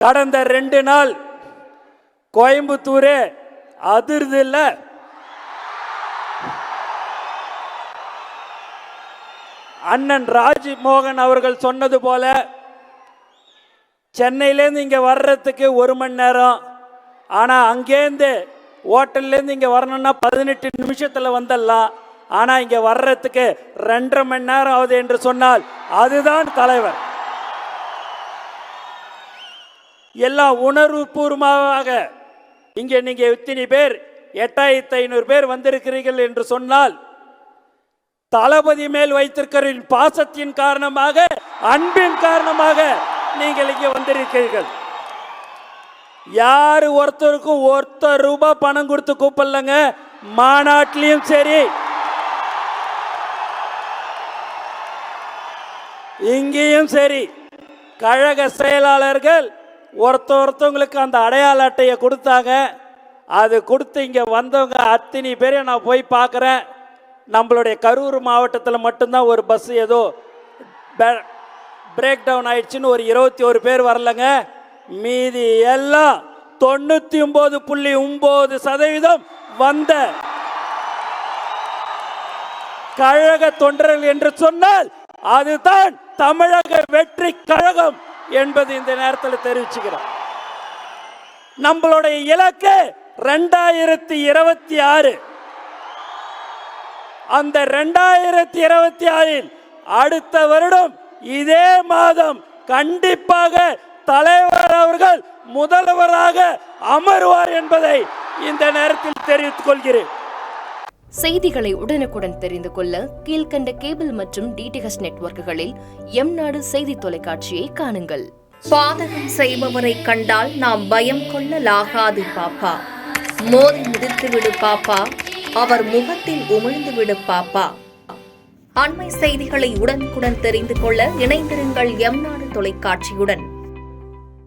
கடந்த 2 நாள் கோயம்புத்தூரே அதிர்து இல்ல. அண்ணன் ராஜ்மோகன் அவர்கள் சொன்னது போல சென்னையிலேருந்து இங்கே வர்றதுக்கு 1 மணி நேரம், ஆனால் அங்கேருந்து ஹோட்டல்லேருந்து இங்கே வரணும்னா 18 நிமிஷத்தில் வந்துடலாம். ஆனால் இங்கே வர்றதுக்கு 2.5 மணி நேரம் ஆகுது என்று சொன்னால் அதுதான் தலைவர். எல்லாம் உணர்வுபூர்வமாக இங்கே நீங்கள் இத்தனை பேர் 8500 பேர் வந்திருக்கிறீர்கள் என்று சொன்னால் தளபதி மேல் வைத்திருக்கிற பாசத்தின் காரணமாக, அன்பின் காரணமாக நீங்கள் இங்கே வந்திருக்கிறீர்கள். யாரு ஒருத்தருக்கும் ₹1 பணம் கொடுத்து கூப்பிடலங்க. மாநாட்டிலையும் சரி இங்கேயும் சரி கழக செயலாளர்கள் ஒருத்தவங்களுக்கு அந்த அடையாள அட்டையை கொடுத்தாங்க. அது கொடுத்து இங்கே வந்தவங்க அத்தனை பேரை நான் போய் பார்க்குறேன். நம்மளுடைய கரூர் மாவட்டத்தில் மட்டும்தான் ஒரு பஸ் ஏதோ பிரேக் டவுன் ஆயிடுச்சுன்னு ஒரு 21 பேர் வரலங்க. மீதி எல்லாம் 99.9% வந்த கழக தொண்டர்கள் என்று சொன்னால் அதுதான் தமிழக வெற்றி கழகம் என்பது இந்த நேரத்தில் தெரிவிச்சுக்கிறோம். நம்மளுடைய இலக்கு 2026. அந்த 2026 அடுத்த வருடம் இதே மாதம் கண்டிப்பாக தலைவர் அவர்கள் முதல்வராக அமர்வார் என்பதை இந்த நேரத்தில் தெரிவித்துக் கொள்கிறேன். செய்திகளை உடனுக்குடன் தெரிந்து கொள்ள கீழ்கண்ட கேபிள் மற்றும் டிடிஎச் நெட்வொர்க்குகளில் எம்நாடு செய்தி தொலைக்காட்சியை காணுங்கள். பாதகம் செய்பவரை கண்டால் நாம் பயம் கொள்ளலாகாது பாப்பா. மோதி மிதித்து விடு பாப்பா, அவர் முகத்தில் உமிழ்ந்து விடு பாப்பா. அண்மை செய்திகளை உடனுக்குடன் தெரிந்து கொள்ள இணைந்திருங்கள் எம்நாடு தொலைக்காட்சியுடன்.